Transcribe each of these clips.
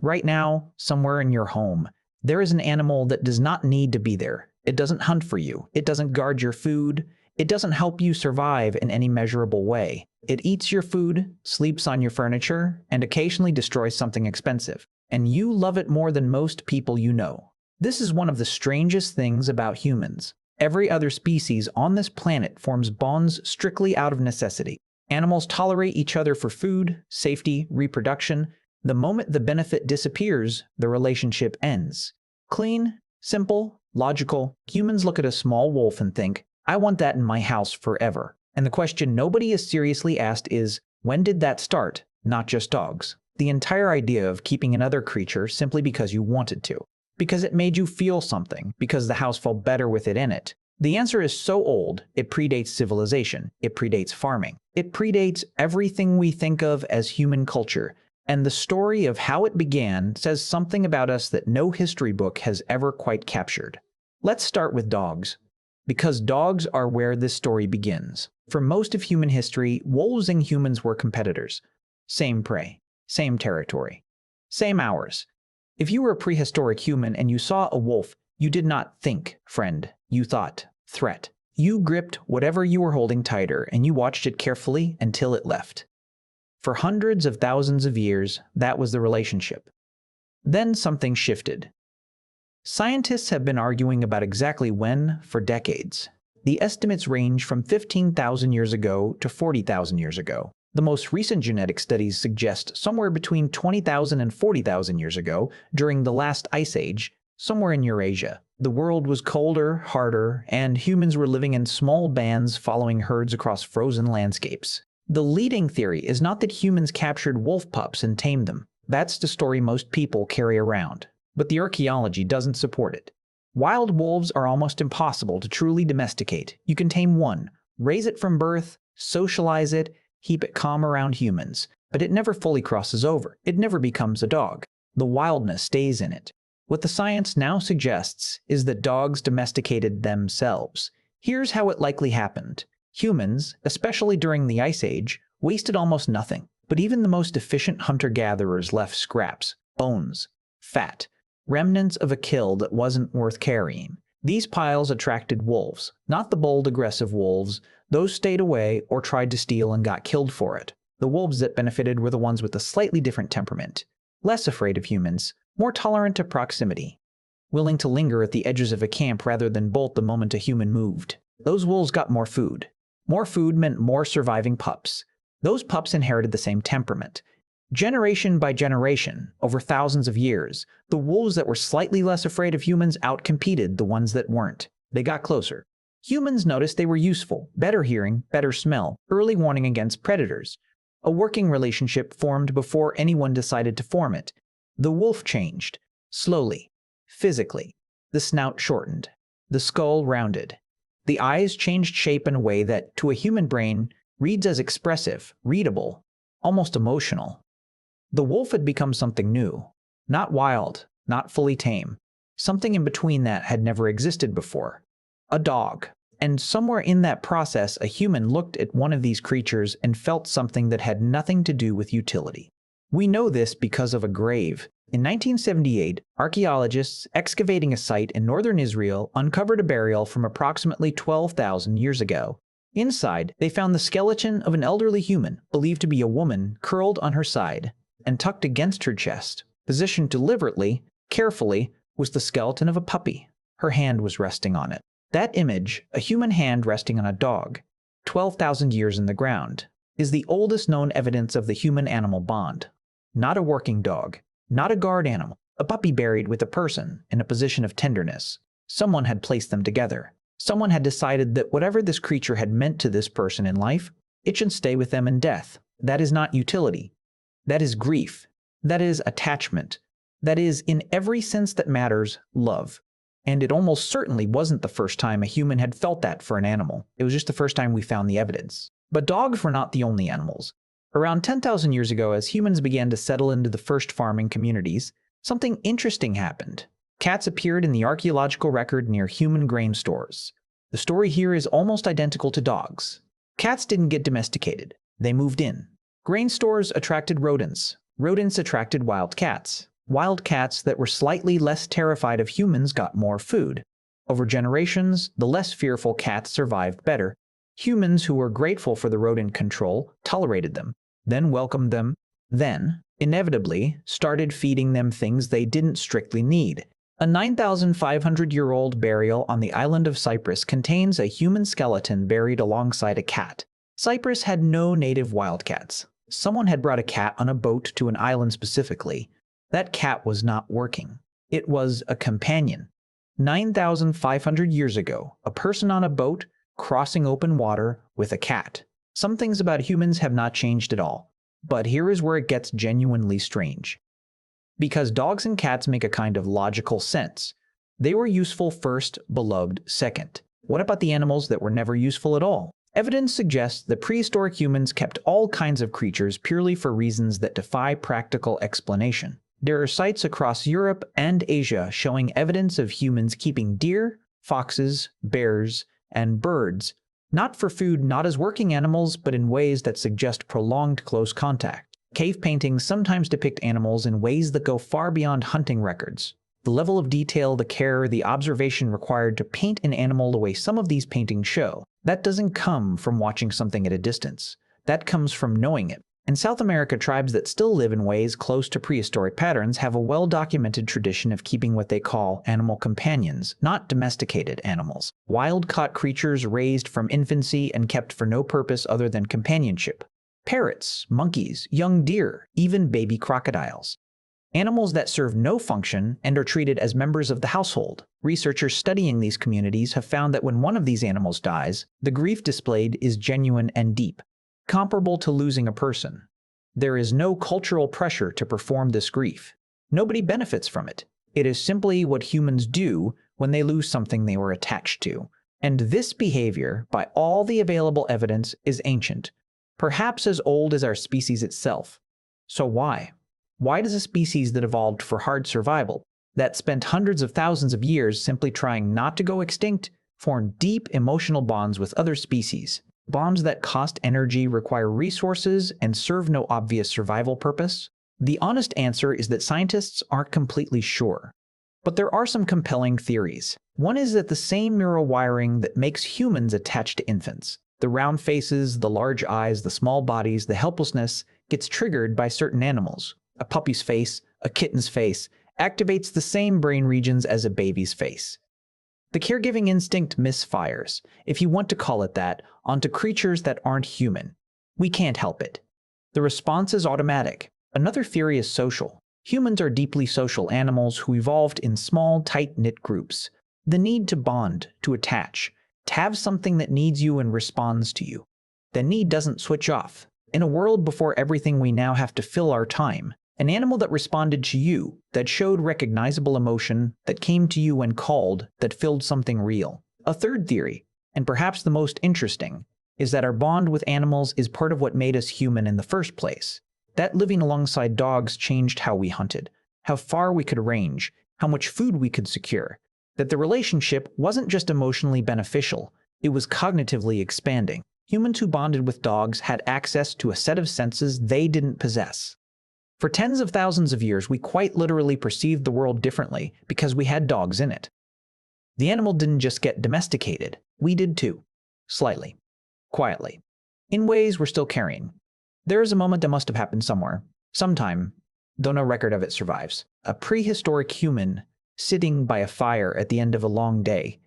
Right now, somewhere in your home, there is an animal that does not need to be there. It doesn't hunt for you. It doesn't guard your food. It doesn't help you survive in any measurable way. It eats your food, sleeps on your furniture, and occasionally destroys something expensive. And you love it more than most people you know. This is one of the strangest things about humans. Every other species on this planet forms bonds strictly out of necessity. Animals tolerate each other for food, safety, reproduction. The moment the benefit disappears, the relationship ends. Clean, simple, logical. Humans look at a small wolf and think, I want that in my house forever. And the question nobody is seriously asked is, when did that start? Not just dogs. The entire idea of keeping another creature simply because you wanted to. Because it made you feel something, because the house felt better with it in it. The answer is so old, it predates civilization, it predates farming. It predates everything we think of as human culture, and the story of how it began says something about us that no history book has ever quite captured. Let's start with dogs, because dogs are where this story begins. For most of human history, wolves and humans were competitors. Same prey, same territory, same hours. If you were a prehistoric human and you saw a wolf, you did not think, friend. You thought, threat. You gripped whatever you were holding tighter and you watched it carefully until it left. For hundreds of thousands of years, that was the relationship. Then something shifted. Scientists have been arguing about exactly when for decades. The estimates range from 15,000 years ago to 40,000 years ago. The most recent genetic studies suggest somewhere between 20,000 and 40,000 years ago, during the last ice age, somewhere in Eurasia. The world was colder, harder, and humans were living in small bands following herds across frozen landscapes. The leading theory is not that humans captured wolf pups and tamed them. That's the story most people carry around. But the archaeology doesn't support it. Wild wolves are almost impossible to truly domesticate. You can tame one, raise it from birth, socialize it, keep it calm around humans, but it never fully crosses over. It never becomes a dog. The wildness stays in it. What the science now suggests is that dogs domesticated themselves. Here's how it likely happened. Humans, especially during the Ice Age, wasted almost nothing, but even the most efficient hunter-gatherers left scraps, bones, fat, remnants of a kill that wasn't worth carrying. These piles attracted wolves, not the bold, aggressive wolves. Those stayed away or tried to steal and got killed for it. The wolves that benefited were the ones with a slightly different temperament, less afraid of humans, more tolerant of proximity, willing to linger at the edges of a camp rather than bolt the moment a human moved. Those wolves got more food. More food meant more surviving pups. Those pups inherited the same temperament. Generation by generation, over thousands of years, the wolves that were slightly less afraid of humans outcompeted the ones that weren't. They got closer. Humans noticed they were useful, better hearing, better smell, early warning against predators. A working relationship formed before anyone decided to form it. The wolf changed, slowly, physically. The snout shortened, the skull rounded. The eyes changed shape in a way that, to a human brain, reads as expressive, readable, almost emotional. The wolf had become something new. Not wild, not fully tame. Something in between that had never existed before. A dog. And somewhere in that process, a human looked at one of these creatures and felt something that had nothing to do with utility. We know this because of a grave. In 1978, archaeologists excavating a site in northern Israel uncovered a burial from approximately 12,000 years ago. Inside, they found the skeleton of an elderly human, believed to be a woman, curled on her side, and tucked against her chest, positioned deliberately, carefully, was the skeleton of a puppy. Her hand was resting on it. That image, a human hand resting on a dog, 12,000 years in the ground, is the oldest known evidence of the human-animal bond. Not a working dog, not a guard animal, a puppy buried with a person in a position of tenderness. Someone had placed them together. Someone had decided that whatever this creature had meant to this person in life, it should stay with them in death. That is not utility. That is grief. That is attachment. That is, in every sense that matters, love. And it almost certainly wasn't the first time a human had felt that for an animal. It was just the first time we found the evidence. But dogs were not the only animals. Around 10,000 years ago, as humans began to settle into the first farming communities, something interesting happened. Cats appeared in the archaeological record near human grain stores. The story here is almost identical to dogs. Cats didn't get domesticated. They moved in. Grain stores attracted rodents. Rodents attracted wild cats. Wild cats that were slightly less terrified of humans got more food. Over generations, the less fearful cats survived better. Humans who were grateful for the rodent control tolerated them, then welcomed them, then, inevitably, started feeding them things they didn't strictly need. A 9,500-year-old burial on the island of Cyprus contains a human skeleton buried alongside a cat. Cyprus had no native wildcats. Someone had brought a cat on a boat to an island specifically. That cat was not working. It was a companion. 9,500 years ago, a person on a boat crossing open water with a cat. Some things about humans have not changed at all. But here is where it gets genuinely strange. Because dogs and cats make a kind of logical sense. They were useful first, beloved second. What about the animals that were never useful at all? Evidence suggests that prehistoric humans kept all kinds of creatures purely for reasons that defy practical explanation. There are sites across Europe and Asia showing evidence of humans keeping deer, foxes, bears, and birds, not for food, not as working animals, but in ways that suggest prolonged close contact. Cave paintings sometimes depict animals in ways that go far beyond hunting records. The level of detail, the care, the observation required to paint an animal the way some of these paintings show, that doesn't come from watching something at a distance. That comes from knowing it. In South America, tribes that still live in ways close to prehistoric patterns have a well-documented tradition of keeping what they call animal companions, not domesticated animals. Wild-caught creatures raised from infancy and kept for no purpose other than companionship. Parrots, monkeys, young deer, even baby crocodiles. Animals that serve no function and are treated as members of the household. Researchers studying these communities have found that when one of these animals dies, the grief displayed is genuine and deep, comparable to losing a person. There is no cultural pressure to perform this grief. Nobody benefits from it. It is simply what humans do when they lose something they were attached to. And this behavior, by all the available evidence, is ancient. Perhaps as old as our species itself. So why? Why does a species that evolved for hard survival, that spent hundreds of thousands of years simply trying not to go extinct, form deep emotional bonds with other species? Bonds that cost energy, require resources, and serve no obvious survival purpose? The honest answer is that scientists aren't completely sure. But there are some compelling theories. One is that the same neural wiring that makes humans attached to infants, the round faces, the large eyes, the small bodies, the helplessness, gets triggered by certain animals. A puppy's face, a kitten's face, activates the same brain regions as a baby's face. The caregiving instinct misfires, if you want to call it that, onto creatures that aren't human. We can't help it. The response is automatic. Another theory is social. Humans are deeply social animals who evolved in small, tight-knit groups. The need to bond, to attach, to have something that needs you and responds to you. The need doesn't switch off. In a world before everything we now have to fill our time, an animal that responded to you, that showed recognizable emotion, that came to you when called, that filled something real. A third theory, and perhaps the most interesting, is that our bond with animals is part of what made us human in the first place. That living alongside dogs changed how we hunted, how far we could range, how much food we could secure. That the relationship wasn't just emotionally beneficial, it was cognitively expanding. Humans who bonded with dogs had access to a set of senses they didn't possess. For tens of thousands of years, we quite literally perceived the world differently because we had dogs in it. The animal didn't just get domesticated, we did too. Slightly. Quietly. In ways we're still carrying. There is a moment that must have happened somewhere, sometime, though no record of it survives. A prehistoric human sitting by a fire at the end of a long day.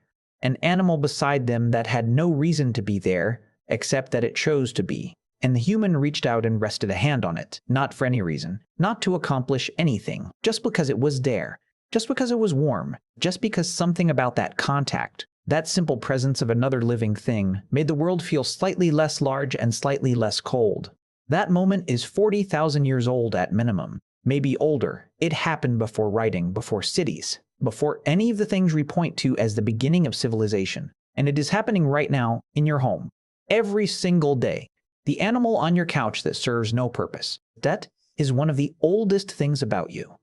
An animal beside them that had no reason to be there, except that it chose to be. And the human reached out and rested a hand on it, not for any reason, not to accomplish anything, just because it was there, just because it was warm, just because something about that contact, that simple presence of another living thing, made the world feel slightly less large and slightly less cold. That moment is 40,000 years old at minimum, maybe older. It happened before writing, before cities, before any of the things we point to as the beginning of civilization. And it is happening right now in your home, every single day. The animal on your couch that serves no purpose. That is one of the oldest things about you.